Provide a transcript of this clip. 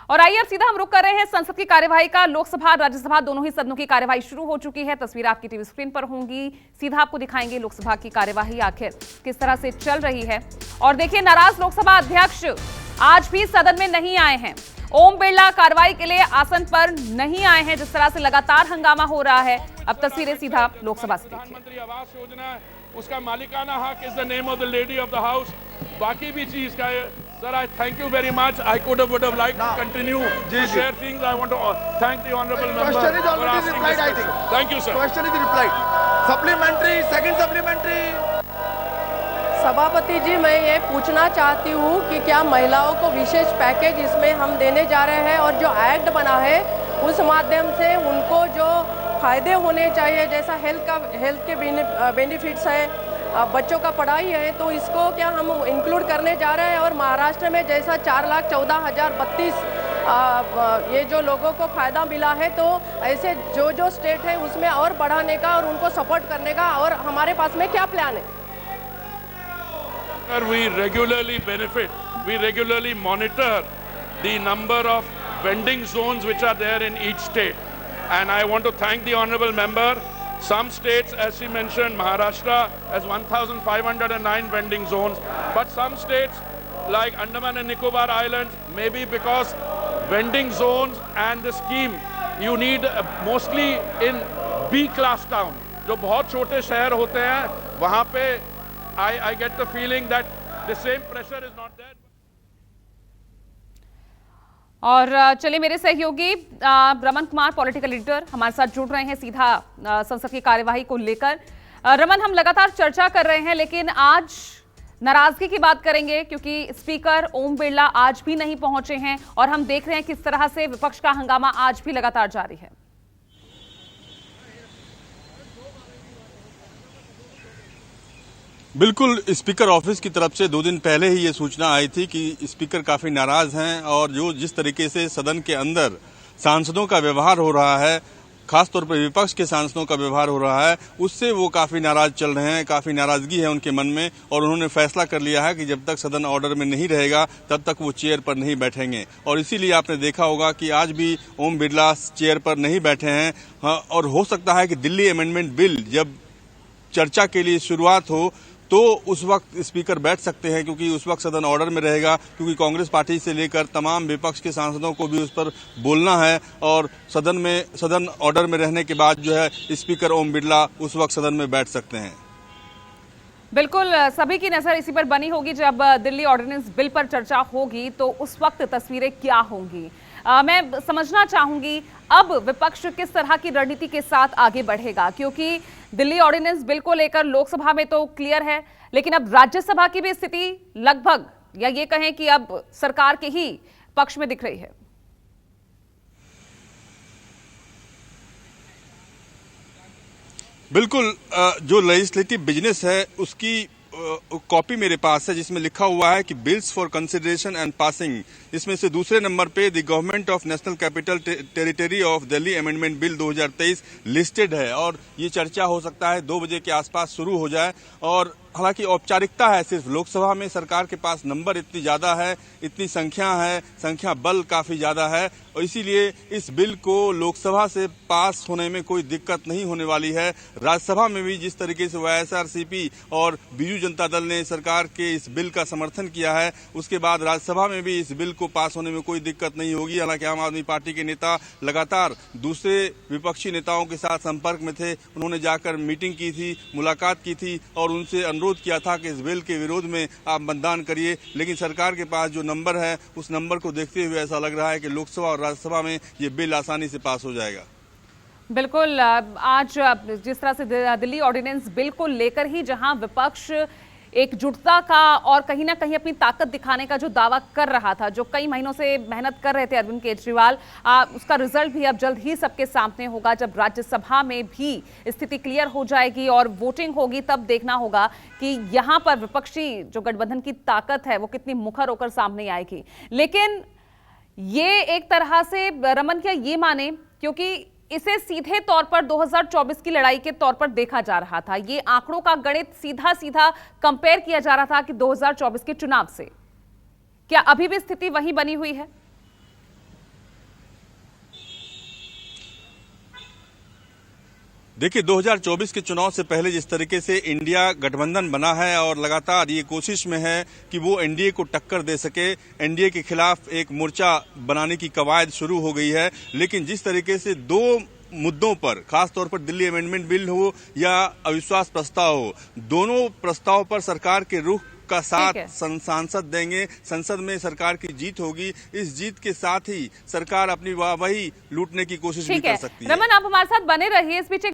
और आइए अब सीधा हम रुक कर रहे हैं संसद की कार्यवाही का। लोकसभा राज्यसभा दोनों ही सदनों की कार्यवाही शुरू हो चुकी है। तस्वीर आपकी टीवी स्क्रीन पर होंगी। सीधा आपको दिखाएंगे लोकसभा की कार्यवाही आखिर किस तरह से चल रही है। और देखिए, नाराज लोकसभा अध्यक्ष आज भी सदन में नहीं आए हैं। ओम बिरला कार्रवाई के लिए आसन पर नहीं आए हैं। जिस तरह से लगातार हंगामा हो रहा है, अब तस्वीरें सीधा लोकसभा से देखिए। प्रधानमंत्री आवास योजना उसका मालिकाना हक is the name of the lady of the house. बाकी भी चीज का sir, I thank you very much. I would have liked to continue to share things. I want to thank the honorable member. Question is for already asking replied, this I think. question. Thank you, sir. Question is replied. Supplementary, second supplementary. सभापति जी, मैं ये पूछना चाहती हूँ कि क्या महिलाओं को विशेष पैकेज इसमें हम देने जा रहे हैं, और जो एक्ट बना है उस माध्यम से उनको जो फायदे होने चाहिए, जैसा हेल्थ के बेनिफिट्स है, बच्चों का पढ़ाई है, तो इसको क्या हम इंक्लूड करने जा रहे हैं। और महाराष्ट्र में जैसा 4,14,032 ये जो लोगों को फायदा मिला है, तो ऐसे जो स्टेट है उसमें और बढ़ाने का और उनको सपोर्ट करने का, और हमारे पास में क्या प्लान है। We regularly benefit. We regularly monitor the number of vending zones which are there in each state. And I want to thank the honorable member. Some states, as she mentioned, Maharashtra has 1,509 vending zones. But some states like Andaman and Nicobar Islands, maybe because vending zones and the scheme you need mostly in B-class town. जो बहुत छोटे शहर होते हैं, वहाँ पे I get the feeling that the same pressure is not there. और चलिए, मेरे सहयोगी रमन कुमार, पॉलिटिकल एडिटर, हमारे साथ जुड़ रहे हैं सीधा संसद की कार्यवाही को लेकर। रमन, हम लगातार चर्चा कर रहे हैं, लेकिन आज नाराजगी की बात करेंगे क्योंकि स्पीकर ओम बिरला आज भी नहीं पहुंचे हैं और हम देख रहे हैं किस तरह से विपक्ष का हंगामा आज भी लगातार जारी है। बिल्कुल, स्पीकर ऑफिस की तरफ से 2 दिन पहले ही ये सूचना आई थी कि स्पीकर काफी नाराज हैं और जिस तरीके से सदन के अंदर सांसदों का व्यवहार हो रहा है, खासतौर पर विपक्ष के सांसदों का व्यवहार हो रहा है, उससे वो काफी नाराज चल रहे हैं। काफी नाराजगी है उनके मन में और उन्होंने फैसला कर लिया है कि जब तक सदन ऑर्डर में नहीं रहेगा तब तक वो चेयर पर नहीं बैठेंगे। और इसीलिए आपने देखा होगा कि आज भी ओम बिरला चेयर पर नहीं बैठे हैं। और हो सकता है कि दिल्ली अमेंडमेंट बिल जब चर्चा के लिए शुरुआत हो तो उस वक्त स्पीकर बैठ सकते हैं, क्योंकि उस वक्त सदन ऑर्डर में रहेगा, क्योंकि कांग्रेस पार्टी से लेकर तमाम विपक्ष के सांसदों को भी उस पर बोलना है। और सदन ऑर्डर में रहने के बाद जो है स्पीकर ओम बिरला उस वक्त सदन में बैठ सकते हैं। बिल्कुल, सभी की नजर इसी पर बनी होगी। जब दिल्ली ऑर्डिनेंस बिल पर चर्चा होगी तो उस वक्त तस्वीरें क्या होंगी। मैं समझना चाहूंगी अब विपक्ष किस तरह की रणनीति के साथ आगे बढ़ेगा, क्योंकि दिल्ली ऑर्डिनेंस बिल को लेकर लोकसभा में तो क्लियर है, लेकिन अब राज्यसभा की भी स्थिति लगभग, या ये कहें कि अब सरकार के ही पक्ष में दिख रही है। बिल्कुल, जो लेजिस्लेटिव बिजनेस है उसकी कॉपी मेरे पास है, जिसमें लिखा हुआ है कि bills for consideration and passing, इसमें से दूसरे नंबर पे the government of national capital territory of Delhi amendment bill 2023 listed है। और ये चर्चा हो सकता है 2 बजे के आसपास शुरू हो जाए। और हालांकि औपचारिकता है सिर्फ, लोकसभा में सरकार के पास नंबर इतनी ज्यादा है, इतनी संख्या बल काफी ज्यादा है, और इसीलिए इस बिल को लोकसभा से पास होने में कोई दिक्कत नहीं होने वाली है। राज्यसभा में भी जिस तरीके से वाईएसआरसीपी और बीजू जनता दल ने सरकार के इस बिल का समर्थन किया है, उसके बाद राज्यसभा में भी इस बिल को पास होने में कोई दिक्कत नहीं होगी। हालांकि आम आदमी पार्टी के नेता लगातार दूसरे विपक्षी नेताओं के साथ संपर्क में थे। उन्होंने जाकर मीटिंग की थी, मुलाकात की थी और उनसे अनुरोध किया था कि इस बिल के विरोध में आप मतदान करिए। लेकिन सरकार के पास जो नंबर है उस नंबर को देखते हुए ऐसा लग रहा है कि लोकसभा और राज्यसभा में ये बिल आसानी से पास हो जाएगा। बिल्कुल, आज जिस तरह से दिल्ली ऑर्डिनेंस बिल को लेकर ही जहां विपक्ष एकजुटता का और कहीं ना कहीं अपनी ताकत दिखाने का जो दावा कर रहा था, जो कई महीनों से मेहनत कर रहे थे अरविंद केजरीवाल, उसका रिजल्ट भी अब जल्द ही सबके सामने होगा। जब राज्यसभा में भी स्थिति क्लियर हो जाएगी और वोटिंग होगी, तब देखना होगा कि यहां पर विपक्षी जो गठबंधन की ताकत है वो कितनी मुखर होकर सामने आएगी। लेकिन ये एक तरह से रमन क्या ये माने, क्योंकि इसे सीधे तौर पर 2024 की लड़ाई के तौर पर देखा जा रहा था, ये आंकड़ों का गणित सीधा सीधा कंपेयर किया जा रहा था कि 2024 के चुनाव से, क्या अभी भी स्थिति वही बनी हुई है? देखिए 2024 के चुनाव से पहले जिस तरीके से इंडिया गठबंधन बना है और लगातार ये कोशिश में है कि वो एनडीए को टक्कर दे सके, एनडीए के खिलाफ एक मोर्चा बनाने की कवायद शुरू हो गई है। लेकिन जिस तरीके से दो मुद्दों पर, खास तौर पर दिल्ली अमेंडमेंट बिल हो या अविश्वास प्रस्ताव हो, दोनों प्रस्ताव पर सरकार के रुख का साथ सांसद देंगे, संसद में सरकार की जीत होगी। इस जीत के साथ ही सरकार अपनी वाहवाही लूटने की कोशिश भी कर सकती है। रमन, आप हमारे साथ बने रहिए। इस बीच